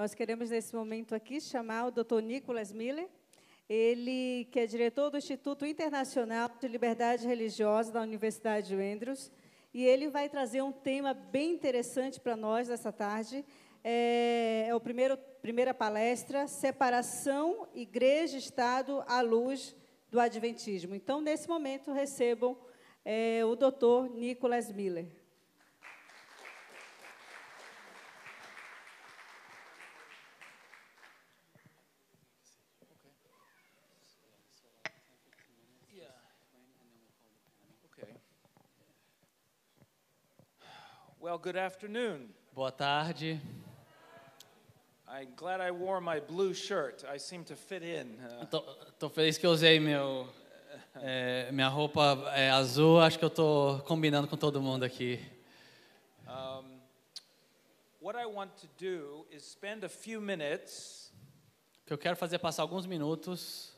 Nós queremos, nesse momento aqui, chamar o Dr. Nicholas Miller, ele que é diretor do Instituto Internacional de Liberdade Religiosa da Universidade de Andrews, e ele vai trazer um tema bem interessante para nós nessa tarde. É a primeira palestra, Separação, Igreja e Estado à Luz do Adventismo. Então, nesse momento, recebam o Dr. Nicholas Miller. Well, good afternoon. Boa tarde. I'm glad I wore my blue shirt. I seem to fit in. Tô feliz que eu usei minha roupa azul. Acho que eu tô combinando com todo mundo aqui. What I want to do is spend a few minutes O que eu quero fazer é passar alguns minutos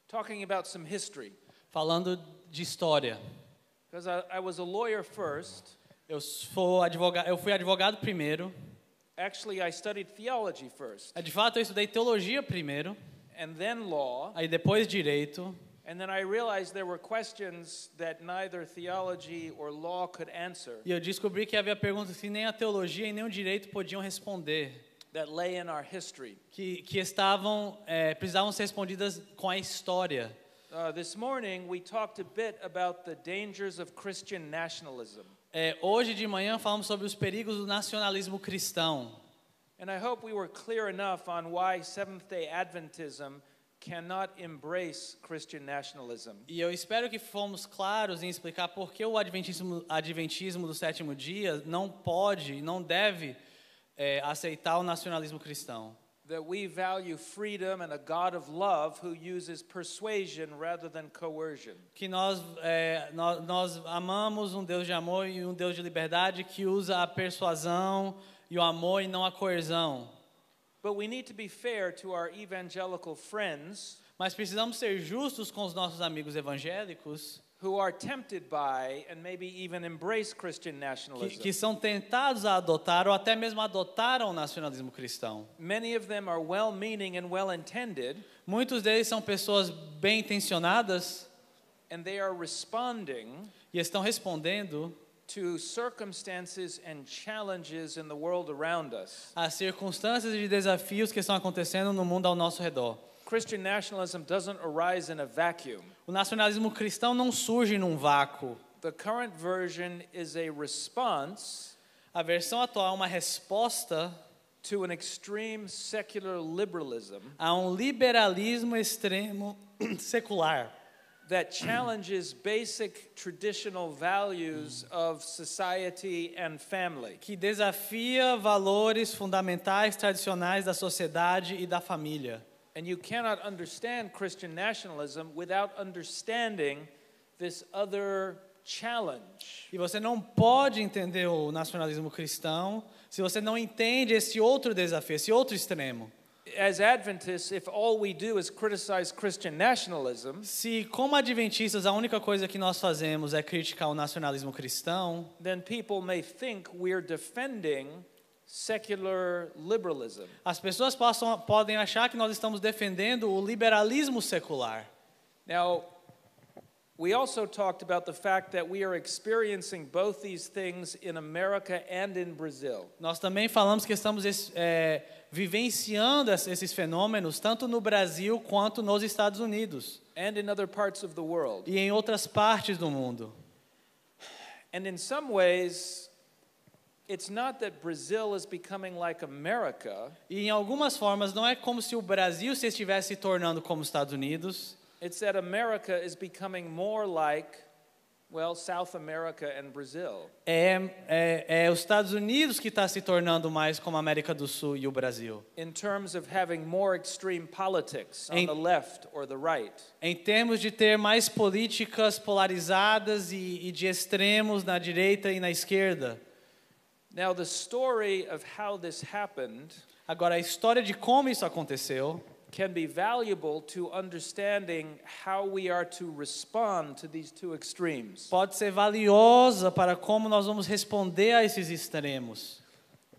talking about some history. falando de história. Because I was a lawyer first. Eu fui advogado primeiro. Actually, I studied theology first. De fato, eu estudei teologia primeiro. And then law. Aí depois direito. And then I realized there were questions that neither theology or law could answer. E eu descobri que havia perguntas que nem a teologia e nem o direito podiam responder. That lay in our history. Que precisavam ser respondidas com a história. This morning we talked a bit about the dangers of Christian nationalism. Hoje de manhã falamos sobre os perigos do nacionalismo cristão. And I hope we were clear enough on why Seventh-day Adventism cannot embrace Christian nationalism. E eu espero que fomos claros em explicar por que o adventismo do sétimo dia não pode, não deve aceitar o nacionalismo cristão. That we value freedom and a God of love who uses persuasion rather than coercion. Que nós amamos um Deus de amor e um Deus de liberdade que usa a persuasão e o amor e não a coerção. But we need to be fair to our evangelical friends. Mas precisamos ser justos com os nossos amigos evangélicos who are tempted by and maybe even embrace Christian nationalism. Que são tentados a adotar ou até mesmo adotaram o nacionalismo cristão. Many of them are well-meaning and well-intended. Muitos deles são pessoas bem-intencionadas. And they are responding e estão respondendo to circumstances and challenges in the world around us. As circunstâncias e desafios que estão acontecendo no mundo ao nosso redor. Christian nationalism doesn't arise in a vacuum. O nacionalismo cristão não surge num vácuo. The current version is a response. A versão atual é uma resposta to an extreme secular liberalism. A liberalismo extremo secular. That challenges basic traditional values of society and family. Que desafia valores fundamentais tradicionais da sociedade e da família. And you cannot understand Christian nationalism without understanding this other challenge. E você não pode entender o nacionalismo cristão se você não entende esse outro desafio, esse outro extremo. As Adventists, if all we do is criticize Christian nationalism, se como adventistas a única coisa que nós fazemos é criticar o nacionalismo cristão, then people may think we're defending secular liberalism. As pessoas podem achar que nós estamos defendendo o liberalismo secular. Now, we also talked about the fact that we are experiencing both these things in America and in Brazil. Nós também falamos que estamos vivenciando esses fenômenos tanto no Brasil quanto nos Estados Unidos. And in other parts of the world. E em outras partes do mundo. And in some ways, it's not that Brazil is becoming like America. E em algumas formas não é como se o Brasil se estivesse se tornando como os Estados Unidos. It's that America is becoming more like, well, South America and Brazil. É os Estados Unidos que está se tornando mais como a América do Sul e o Brasil. In terms of having more extreme politics on the left or the right. Em termos de ter mais políticas polarizadas e de extremos na direita e na esquerda. Now the story of how this happened. Agora a história de como isso aconteceu can be valuable to understanding how we are to respond to these two extremes. Pode ser valiosa para como nós vamos responder a esses extremos.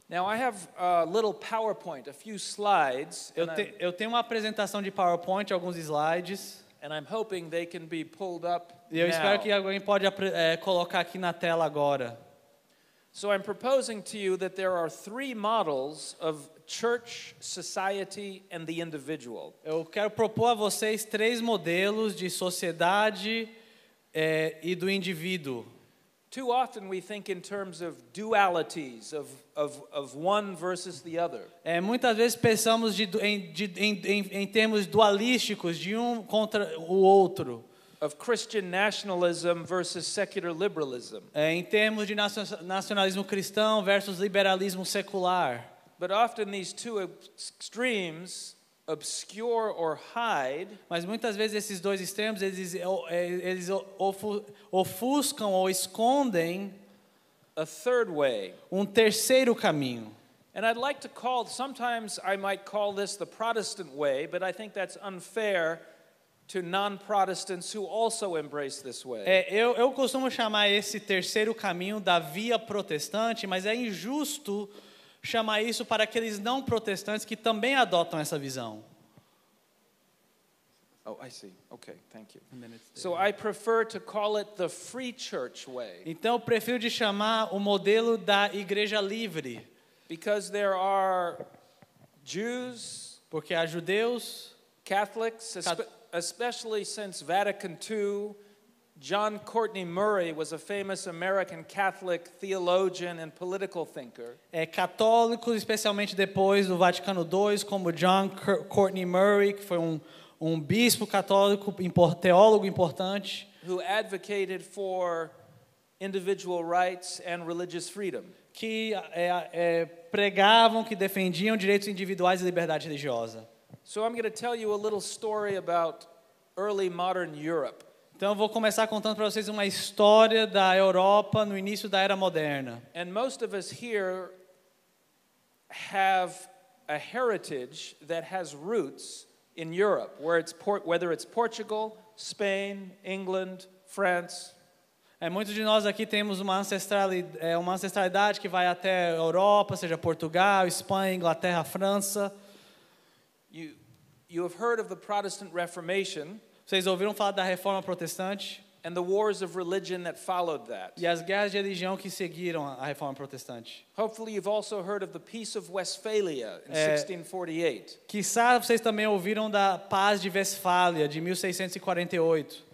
Now I have a little PowerPoint, a few slides, Eu tenho uma apresentação de PowerPoint, alguns slides, and I'm hoping they can be pulled up e eu espero que now. alguém pode colocar aqui na tela agora. So I'm proposing to you that there are three models of church, society, and the individual. Eu quero propor a vocês 3 modelos de sociedade e do indivíduo. Too often we think in terms of dualities, of one versus the other. Muitas vezes pensamos em termos dualísticos, de um contra o outro. Of Christian nationalism versus secular liberalism. Em termos de nacionalismo cristão versus liberalismo secular. But often these two extremes obscure or hide Mas muitas vezes esses 2 extremos eles ofuscam ou escondem a third way. terceiro caminho. And I'd like to sometimes I might call this the Protestant way, but I think that's unfair to non-Protestants who also embrace this way. Eu costumo chamar esse terceiro caminho da via protestante, mas é injusto chamar isso para aqueles não protestantes que também adotam essa visão. Oh, I see. Okay, thank you. So I prefer to call it the free church way. Então eu prefiro de chamar o modelo da igreja livre, Because there are Jews, porque há judeus, Catholics, especially since Vatican II, John Courtney Murray was a famous American Catholic theologian and political thinker. Católicos, especialmente depois do Vaticano II, como John Courtney Murray, que foi um bispo católico, teólogo importante, Who advocated for individual rights and religious freedom. que pregavam, que defendiam direitos individuais e liberdade religiosa. So I'm going to tell you a little story about early modern Europe. Então eu vou começar contando para vocês uma história da Europa no início da Era Moderna. And most of us here have a heritage that has roots in Europe, whether it's Portugal, Spain, England, France. Muitos de nós aqui temos uma ancestralidade que vai até a Europa, seja Portugal, Espanha, Inglaterra, França. You have heard of the Protestant Reformation. Vocês ouviram falar da Reforma Protestante? And the wars of religion that followed that. E as guerras de religião que seguiram a Reforma Protestante. Hopefully you've also heard of the Peace of Westphalia in 1648. Quizá vocês também ouviram da Paz de Westfália, de 1648.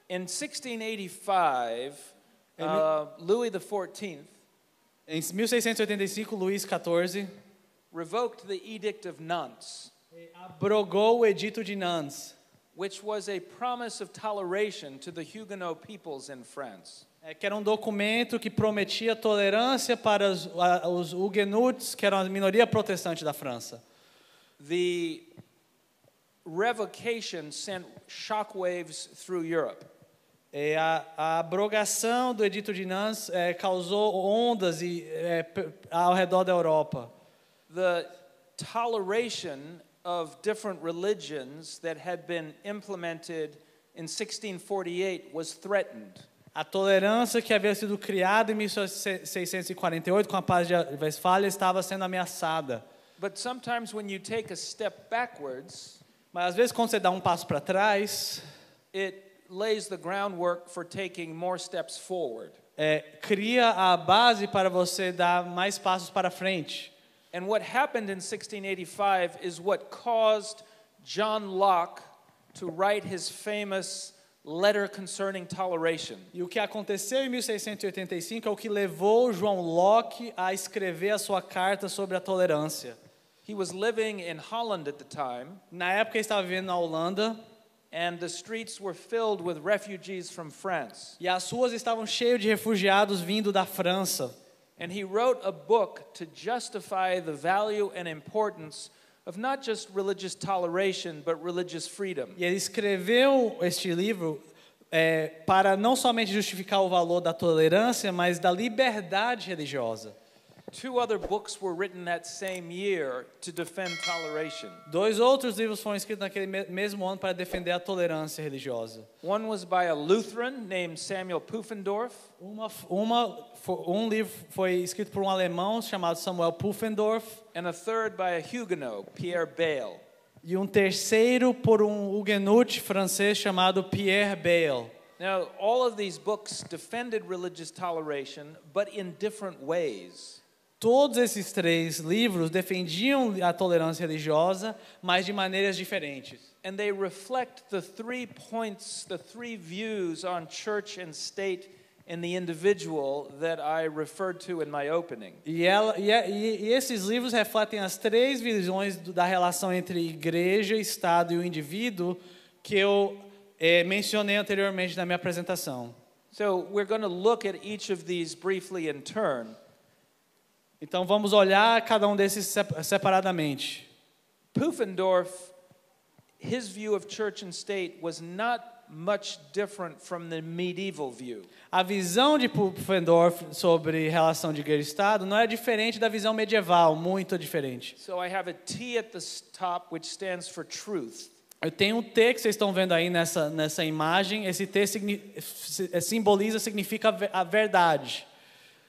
In 1685, Louis XIV Em 1685, Luís XIV revoked the Edict of Nantes, abrogou o Edito de Nantes, which was a promise of toleration to the Huguenot peoples in France. que era um documento que prometia tolerância para os huguenots, que eram a minoria protestante da França. The revocation sent shockwaves through Europe. A abrogação do Edito de Nantes causou ondas ao redor da Europa. The toleration of different religions that had been implemented in 1648 was threatened. A tolerância que havia sido criada em 1648 com a Paz de Westfália estava sendo ameaçada. But sometimes when you take a step backwards, Mas às vezes quando você dá um passo para trás, it lays the groundwork for taking more steps forward. Cria a base para você dar mais passos para frente. And what happened in 1685 is what caused John Locke to write his famous letter concerning toleration. E o que aconteceu em 1685 é o que levou João Locke a escrever a sua carta sobre a tolerância. He was living in Holland at the time, Na época ele estava vivendo na Holanda, and the streets were filled with refugees from France. e as ruas estavam cheias de refugiados vindo da França. And he wrote a book to justify the value and importance of not just religious toleration, but religious freedom. E ele escreveu este livro para não somente justificar o valor da tolerância, mas da liberdade religiosa. 2 other books were written that same year to defend toleration. 2 outros livros foram escritos naquele mesmo ano para defender a tolerância religiosa. One was by a Lutheran named Samuel Pufendorf, Um livro foi escrito por um alemão chamado Samuel Pufendorf and a third by a Huguenot, Pierre Bayle. e um terceiro por um huguenote francês chamado Pierre Bayle. Now, all of these books defended religious toleration, but in different ways. Todos esses 3 livros defendiam a tolerância religiosa, mas de maneiras diferentes. And they reflect the 3 points, the 3 views on church and state and the individual that I referred to in my opening. E esses livros refletem as 3 visões da relação entre igreja, Estado e o indivíduo que eu mencionei anteriormente na minha apresentação. So we're going to look at each of these briefly in turn. Então vamos olhar cada um desses separadamente. Pufendorf, his view of church and state was not much different from the medieval view. A visão de Pufendorf sobre relação de igreja e Estado não é diferente da visão medieval, muito diferente. So I have a T at the top which stands for truth. Eu tenho um T que vocês estão vendo aí nessa imagem. Esse T significa a verdade.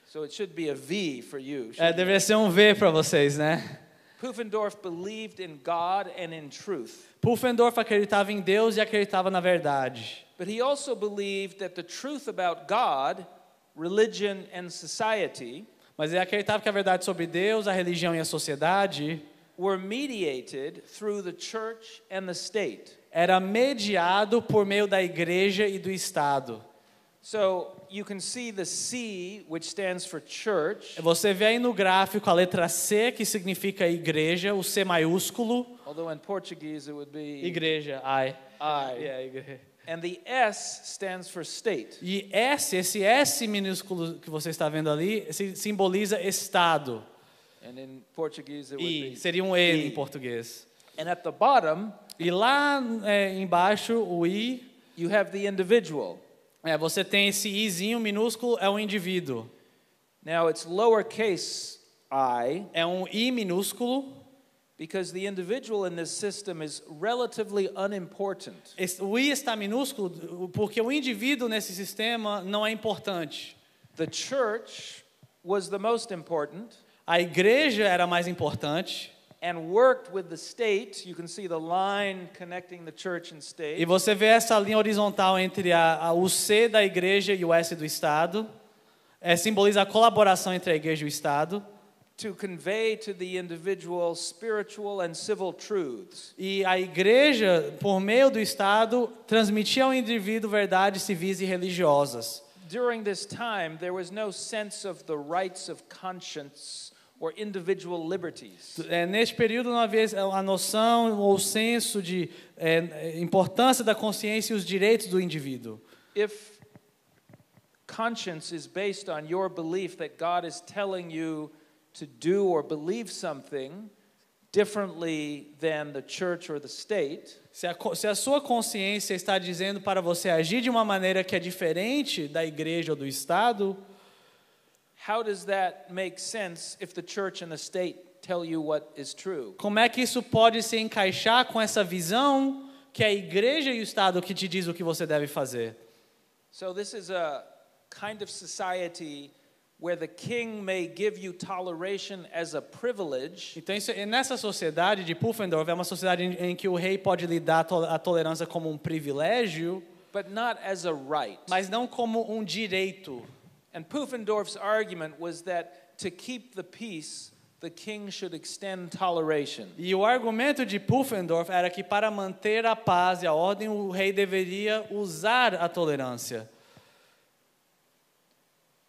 So it should be a V for you. Deveria ser um V para vocês, né? Pufendorf believed in God and in truth. Pufendorf acreditava em Deus e acreditava na verdade. But he also believed that the truth about God, religion and society Mas ele acreditava que a verdade sobre Deus, a religião e a sociedade were mediated through the church and the state. era mediado por meio da igreja e do Estado. So you can see the C, which stands for church. Você vê aí no gráfico a letra C, que significa igreja, o C maiúsculo. Although in Portuguese it would be Igreja, I. I. And the S stands for state. E esse S minúsculo que você está vendo ali, simboliza Estado. And in Portuguese it would E be seria um E em português. And at the bottom, E lá embaixo, o I, you have the individual. você tem esse Izinho minúsculo, é um indivíduo. Now it's lowercase I É um I minúsculo. because the individual in this system is relatively unimportant. O I está minúsculo porque o indivíduo nesse sistema não é importante. The church was the most important A igreja era mais importante. and worked with the state. You can see the line connecting the church and state. E você vê essa linha horizontal entre o C da igreja e o S do Estado. Simboliza a colaboração entre a igreja e o Estado. To convey to the individual spiritual and civil truths. E a igreja, por meio do Estado, transmitia ao indivíduo verdades civis e religiosas. During this time, there was no sense of the rights of conscience or individual liberties. Neste período não havia a noção ou o senso de importância da consciência e os direitos do indivíduo. If conscience is based on your belief that God is telling you to do or believe something differently than the church or the state, Se a sua consciência está dizendo para você agir de uma maneira que é diferente da igreja ou do Estado, how does that make sense if the church and the state tell you what is true? como é que isso pode se encaixar com essa visão que é a igreja e o Estado que te diz o que você deve fazer? So this is a kind of society where the king may give you toleration as a privilege. Então, nessa sociedade de Pufendorf, é uma sociedade em que o rei pode lhe dar a tolerância como um privilégio, But not as a right. mas não como um direito. And Pufendorf's argument was that to keep the peace, the king should extend toleration. E o argumento de Pufendorf era que para manter a paz e a ordem, o rei deveria usar a tolerância.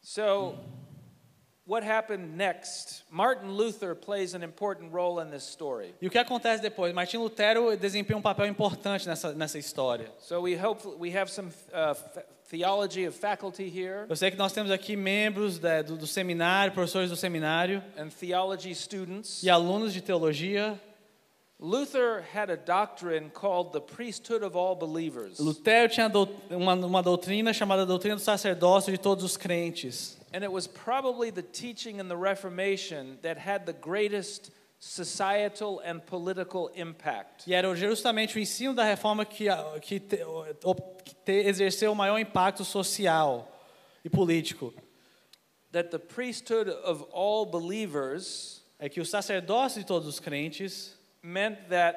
So, what happened next? Martin Luther plays an important role in this story. E o que acontece depois? Martim Lutero desempenha um papel importante nessa história. So we have some theology of faculty here Eu sei que nós temos aqui membros do seminário, professores do seminário and theology students. e alunos de teologia. Luther had a doctrine called the priesthood of all believers. Lutero tinha uma doutrina chamada doutrina do sacerdócio de todos os crentes. And it was probably the teaching in the Reformation that had the greatest societal and political impact. E era justamente o ensino da reforma que exerceu o maior impacto social e político. That the priesthood of all believers É que o sacerdócio de todos os crentes meant that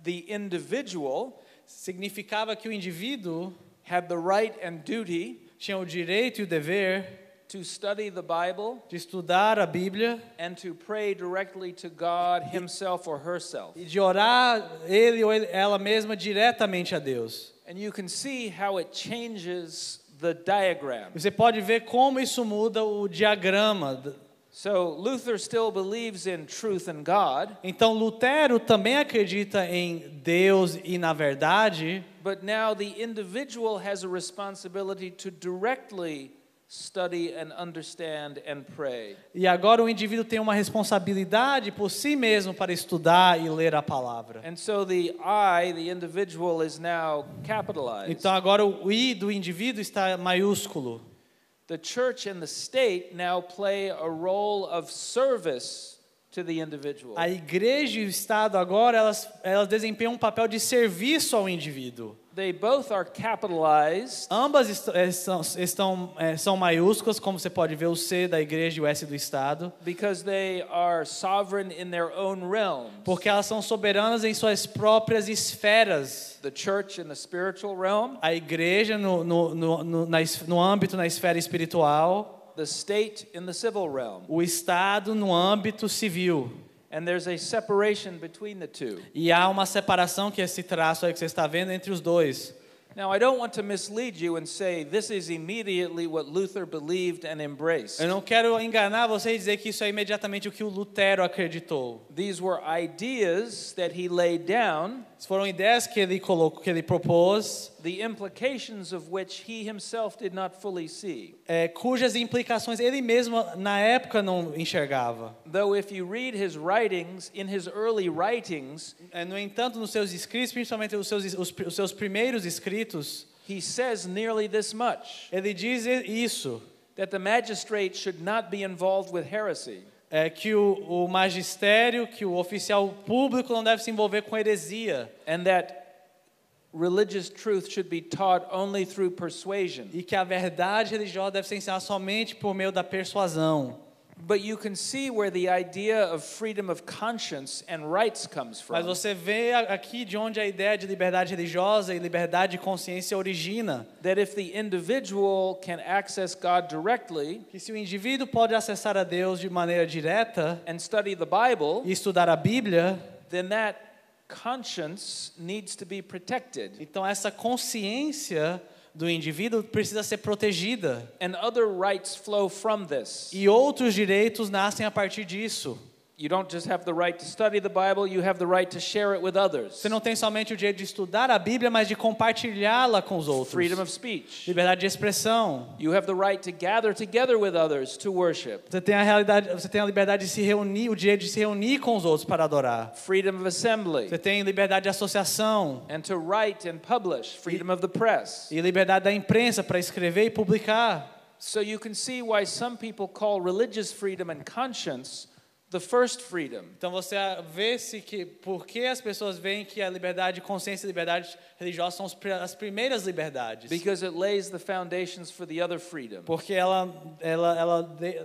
the individual significava que o indivíduo had the right and duty tinha o direito e o dever to study the Bible de estudar a Bíblia and to pray directly to God himself or herself. e de orar ele ou ela mesma diretamente a Deus. And you can see how it changes the diagram. Você pode ver como isso muda o diagrama. So Luther still believes in truth and God, Então Lutero também acredita em Deus e na verdade, but now the individual has a responsibility to directly study and understand and pray. e agora o indivíduo tem uma responsabilidade por si mesmo para estudar e ler a palavra. And so the I, the individual, is now capitalized. Então agora o I do indivíduo está maiúsculo. The church and the state now play a role of service to the individual. A igreja e o Estado agora elas desempenham um papel de serviço ao indivíduo. They both are capitalized Ambas são maiúsculas, como você pode ver o C da igreja e o S do Estado, because they are sovereign in their own realms. porque elas são soberanas em suas próprias esferas. The church in the spiritual realm, A igreja no âmbito, na esfera espiritual, the state in the civil realm. o Estado no âmbito civil. And there's a separation between the two. E há uma separação, que é esse traço aí que você está vendo, entre os dois. Now, I don't want to mislead you and say this is immediately what Luther believed and embraced. Eu não quero enganar você e dizer que isso é imediatamente o que o Lutero acreditou. These were ideas that he laid down, Foram ideias que ele colocou, que ele propôs, the implications of which he himself did not fully see. cujas implicações ele mesmo na época não enxergava. Though if you read his writings, in his early writings, No entanto, nos seus escritos, principalmente os seus primeiros escritos, he says nearly this much, ele diz isso, that the magistrate should not be involved with heresy. Que o magistério, que o oficial público não deve se envolver com heresia. And that religious truth should be taught only through persuasion. E que a verdade religiosa deve ser ensinada somente por meio da persuasão. But you can see where the idea of freedom of conscience and rights comes from. Mas você vê aqui de onde a ideia de liberdade religiosa e liberdade de consciência origina. That if the individual can access God directly Que se o indivíduo pode acessar a Deus de maneira direta and study the Bible, e estudar a Bíblia, then that conscience needs to be protected. então essa consciência do indivíduo precisa ser protegida. And other rights flow from this. E outros direitos nascem a partir disso. You don't just have the right to study the Bible, you have the right to share it with others. Você não tem somente o direito de estudar a Bíblia, mas de compartilhá-la com os outros. Freedom of speech. Liberdade de expressão. You have the right to gather together with others to worship. Você tem a liberdade de se reunir, o direito de se reunir com os outros para adorar. Freedom of assembly. Você tem liberdade de associação. And to write and publish. Freedom of the press. E liberdade da imprensa para escrever e publicar. So you can see why some people call religious freedom and conscience the first freedom. Então você vê-se que por que as pessoas veem que a liberdade de consciência e a liberdade religiosa são as primeiras liberdades. Because it lays the foundations for the other freedom. Porque ela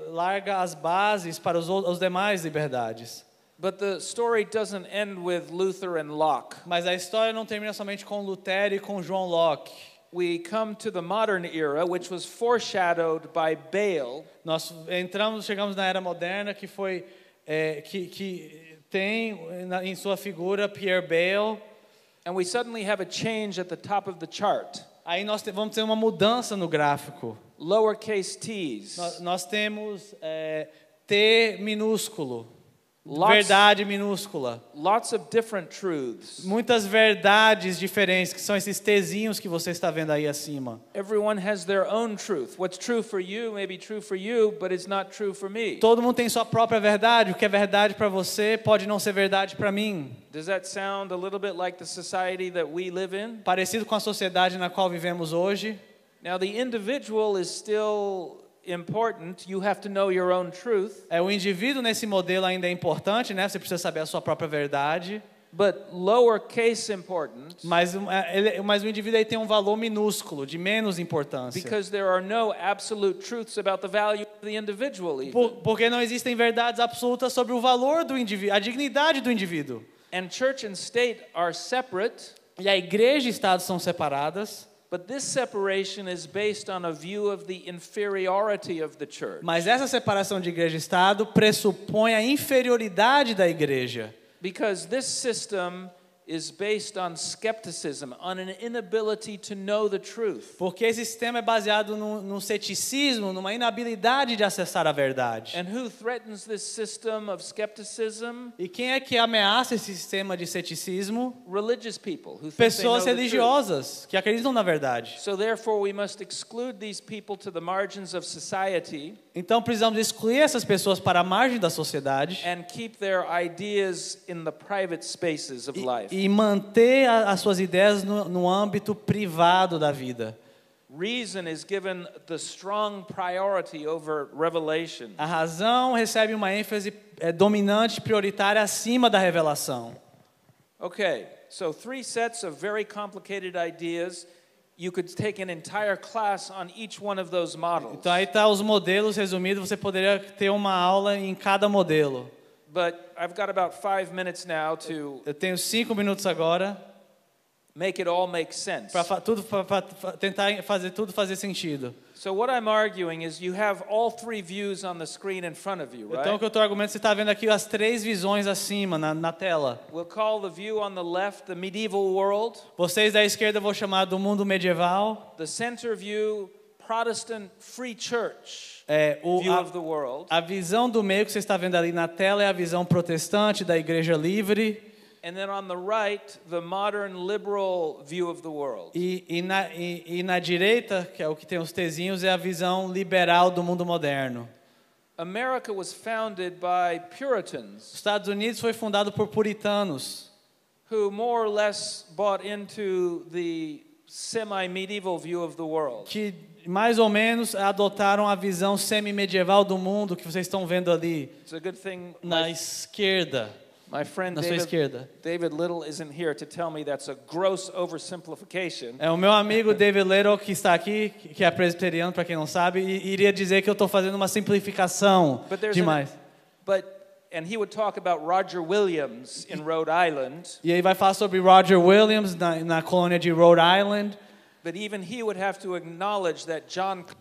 larga as bases para os demais liberdades. But the story doesn't end with Luther and Locke. Mas a história não termina somente com Lutero e com John Locke. We come to the modern era, which was foreshadowed by Bale. Nós chegamos na era moderna que foi que tem em sua figura Pierre Bale. And we suddenly have a change at the top of the chart. Aí nós vamos ter uma mudança no gráfico. Lowercase t's. Nós temos T minúsculo, verdade minúscula. Lots of different truths. Muitas verdades diferentes, que são esses Tzinhos que você está vendo aí acima. Everyone has their own truth. What's true for you may be true for you, but it's not true for me. Todo mundo tem sua própria verdade. O que é verdade para você pode não ser verdade para mim. Does that sound a little bit like the society that we live in? Parecido com a sociedade na qual vivemos hoje. Now the individual is still important, you have to know your own truth. O indivíduo nesse modelo ainda é importante, né? Você precisa saber a sua própria verdade. But lowercase importance, Mas o indivíduo aí tem um valor minúsculo, de menos importância. because there are no absolute truths about the value of the individual even. Porque não existem verdades absolutas sobre o valor do indivíduo, a dignidade do indivíduo. And church and state are separate, E a igreja e o Estado são separadas, but this separation is based on a view of the inferiority of the church. mas essa separação de igreja e Estado pressupõe a inferioridade da igreja. Because this system is based on skepticism, on an inability to know the truth. Porque esse sistema é baseado no ceticismo, numa inabilidade de acessar a verdade. And who threatens this system of skepticism? E quem é que ameaça esse sistema de ceticismo? Religious people who think they know Pessoas the truth. religiosas que acreditam na verdade. So therefore we must exclude these people to the margins of society Então precisamos excluir essas pessoas para a margem da sociedade and keep their ideas in the private spaces of life. e manter as suas ideias no âmbito privado da vida. Reason is given the strong priority over revelation. A razão recebe uma ênfase dominante, prioritária acima da revelação. Okay, so 3 sets of very complicated ideas. You could take an entire class on each one of those models. Então aí tá os modelos resumidos, você poderia ter uma aula em cada modelo. But I've got about 5 minutes now to Eu tenho 5 minutos agora make it all make sense. para tentar fazer tudo fazer sentido. So what I'm arguing is you have all 3 views on the screen in front of you, Então o right? que eu estou argumentando, você está vendo aqui as 3 visões acima na tela. We'll call the view on the left the medieval world, Vocês da esquerda eu vou chamar do mundo medieval. the center view Protestant free church view of the world, A visão do meio que você está vendo ali na tela é a visão protestante da igreja livre. and then on the right the modern liberal view of the world. E na direita, que é o que tem os tezinhos, é a visão liberal do mundo moderno. America was founded by Os Puritans Estados Unidos foi fundado por puritanos, who more or less bought into the semi-medieval view of the world. que mais ou menos adotaram a visão semi-medieval do mundo que vocês estão vendo ali It's a good thing na esquerda, my friend na sua esquerda. David Little isn't here to tell me that's a gross oversimplification. É o meu amigo David Little que está aqui, que é presbiteriano, para quem não sabe, e iria dizer que eu estou fazendo uma simplificação demais. And he would talk about Roger Williams in Rhode Island, E aí vai falar sobre Roger Williams na colônia de Rhode Island. but even he would have to acknowledge that John Cotton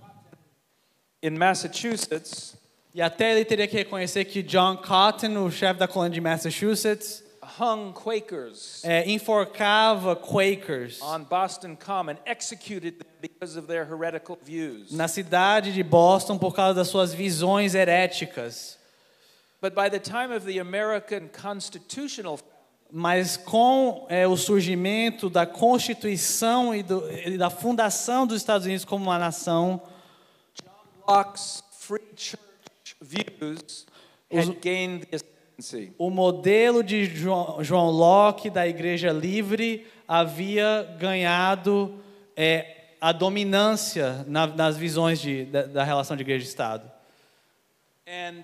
in Massachusetts E até ele teria que reconhecer que John Cotton, o chefe da colônia de Massachusetts, hung Quakers enforcava Quakers on Boston Common, executed them because of their heretical views. na cidade de Boston por causa das suas visões heréticas. But by the time of the American constitutional, Mas com o surgimento da Constituição e da fundação dos Estados Unidos como uma nação, Locke's free church views had gained the ascendancy. o modelo de João Locke da Igreja Livre havia ganhado a dominância nas visões da relação de igreja e Estado. And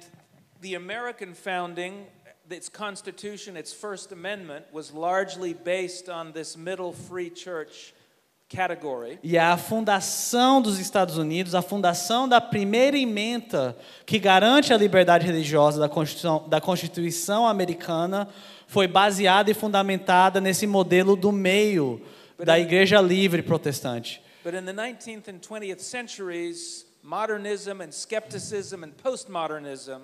the American founding, its constitution, its First Amendment, was largely based on this middle free church category. E a fundação dos Estados Unidos, a fundação da primeira ementa que garante a liberdade religiosa da Constituição americana foi baseada e fundamentada nesse modelo do meio da Igreja Livre protestante. But in the 19th and 20th centuries, modernism and skepticism and postmodernism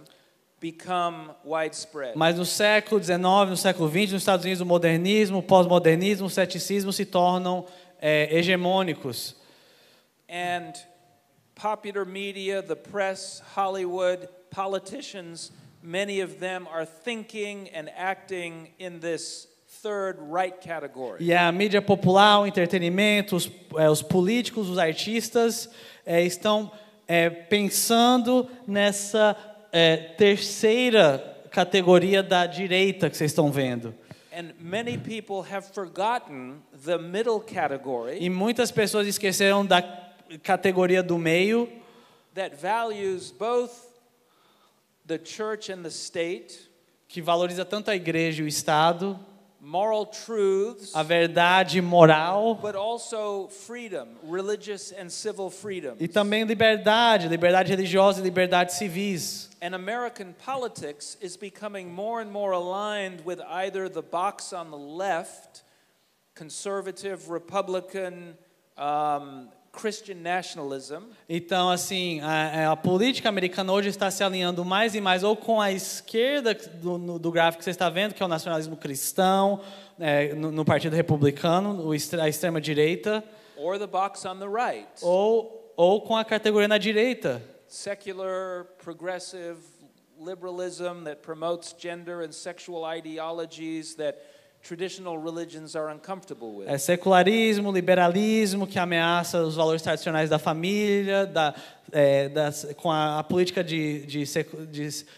become widespread. Mas no século XIX, no século XX, nos Estados Unidos, o modernismo, o pós-modernismo, o ceticismo se tornam hegemônicos. And popular media, the press, Hollywood, politicians, many of them are thinking and acting in this third right category. E a mídia popular, o entretenimento, os políticos, os artistas estão pensando nessa terceira categoria da direita que vocês estão vendo. And many people have forgotten the middle category, E muitas pessoas esqueceram da categoria do meio, that values both the church and the state, que valoriza tanto a igreja e o Estado, moral truths, a verdade moral but also freedom, religious and civil freedom. e também liberdade religiosa e liberdades civis. And American politics is becoming more and more aligned with either the box on the left, conservative, Republican, Christian nationalism, Então, assim, a política americana hoje está se alinhando mais e mais ou com a esquerda do gráfico que você está vendo, que é o nacionalismo cristão, no Partido Republicano, a extrema-direita, or the box on the right, ou com a categoria na direita, secular, progressive liberalism that promotes gender and sexual ideologies that traditional religions are uncomfortable with. Secularismo, liberalismo, que ameaça os valores tradicionais da família, com a política de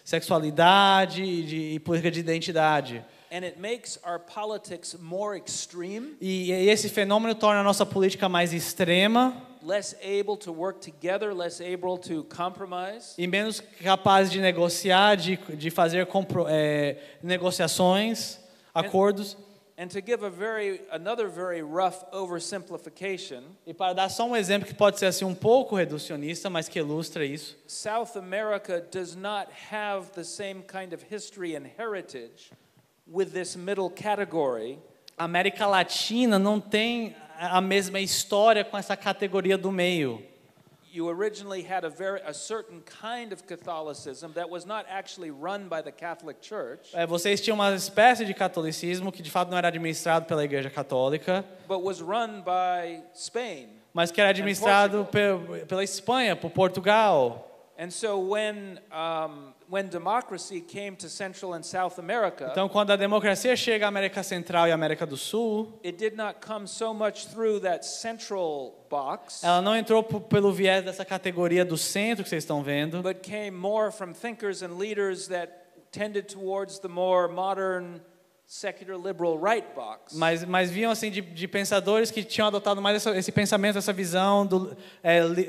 sexualidade e política de identidade. And it makes our politics more extreme, E esse fenômeno torna a nossa política mais extrema less able to work together, less able to compromise. e menos capaz de negociar, de fazer negociações, acordos. And to give another very rough oversimplification, E para dar só um exemplo que pode ser assim um pouco reducionista, mas que ilustra isso, South America does not have the same kind of history and heritage with this middle category a América Latina não tem a mesma história com essa categoria do meio. you originally had a certain kind of Catholicism that was not actually run by the Catholic Church, Vocês tinham uma espécie de catolicismo que de fato não era administrado pela Igreja Católica, but was run by Spain. mas que era administrado pela Espanha, por Portugal. And so when democracy came to Central and South America, Então, quando a democracia chega à América Central e à América do Sul, it did not come so much through that central box, ela não entrou pelo viés dessa categoria do centro que vocês estão vendo, but came more from thinkers and leaders that tended towards the more modern, secular, liberal right box. mas vinham assim de pensadores que tinham adotado mais esse pensamento, essa visão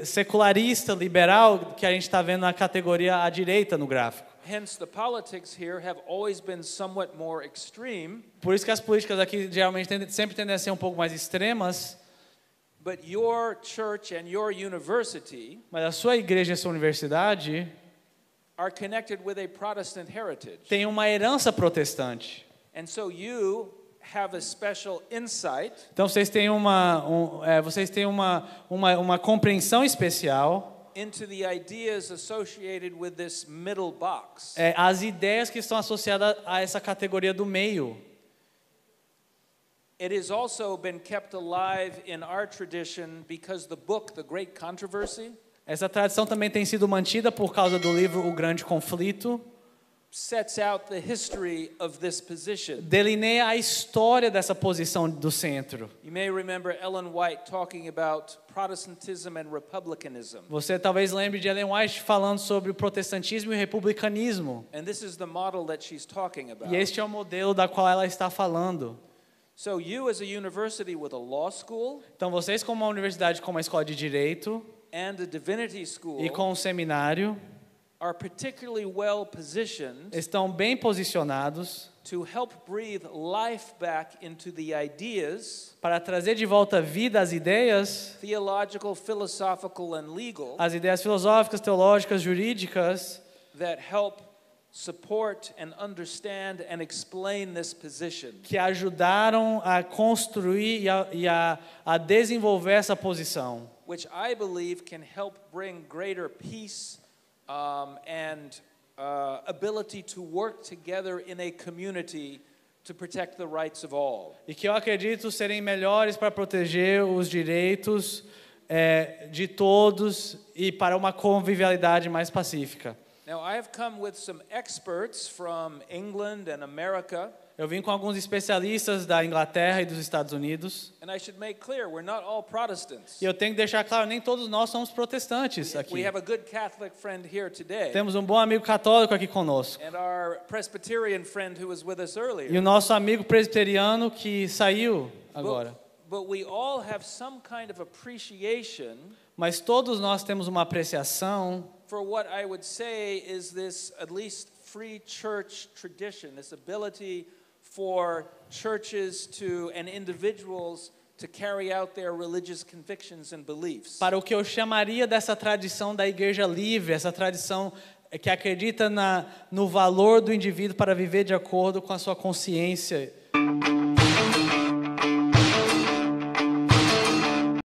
secularista, liberal, que a gente está vendo na categoria à direita no gráfico. Hence, the politics here have always been somewhat more extreme, Por isso que as políticas aqui geralmente sempre tendem a ser um pouco mais extremas, but your church and your university mas a sua igreja e a sua universidade are connected with a Protestant heritage. tem uma herança protestante. And so you have a special insight Então vocês têm uma compreensão especial into the ideas associated with this middle box. as ideias que estão associadas a essa categoria do meio. It has also been kept alive in our tradition because the book, The Great Controversy, Essa tradição também tem sido mantida por causa do livro O Grande Conflito. sets out the history of this position. Delineia a história dessa posição do centro. You may remember Ellen White talking about Protestantism and republicanism. Você talvez lembre de Ellen White falando sobre o protestantismo e o republicanismo. And this is the model that she's talking about. E este é o modelo da qual ela está falando. So you as a university with a law school Então vocês como uma universidade com uma escola de direito and a divinity school e com um seminário are particularly well positioned estão bem posicionados to help breathe life back into the ideas, para trazer de volta vida às ideias, theological, philosophical, and legal, as ideias filosóficas, teológicas, jurídicas, that help support and understand and explain this position. que ajudaram a construir e a desenvolver essa posição. Which I believe can help bring greater peace and ability to work together in a community to protect the rights of all. E que eu acredito serem melhores para proteger os direitos de todos e para uma convivialidade mais pacífica. Now, I have come with some experts from England and America, Eu vim com alguns especialistas da Inglaterra e dos Estados Unidos. and I should make clear, we're not all Protestants. E eu tenho que deixar claro, nem todos nós somos protestantes We aqui. have a good Catholic friend here today, Temos um bom amigo católico aqui conosco. and our Presbyterian friend who was with us E earlier. o nosso amigo presbiteriano que saiu agora. But we all have some kind of appreciation Mas todos nós temos uma apreciação for what I would say is this at least free church tradition, this ability for churches to and individuals to carry out their religious convictions and beliefs. para o que eu chamaria dessa tradição da igreja livre, essa tradição que acredita no valor do indivíduo para viver de acordo com a sua consciência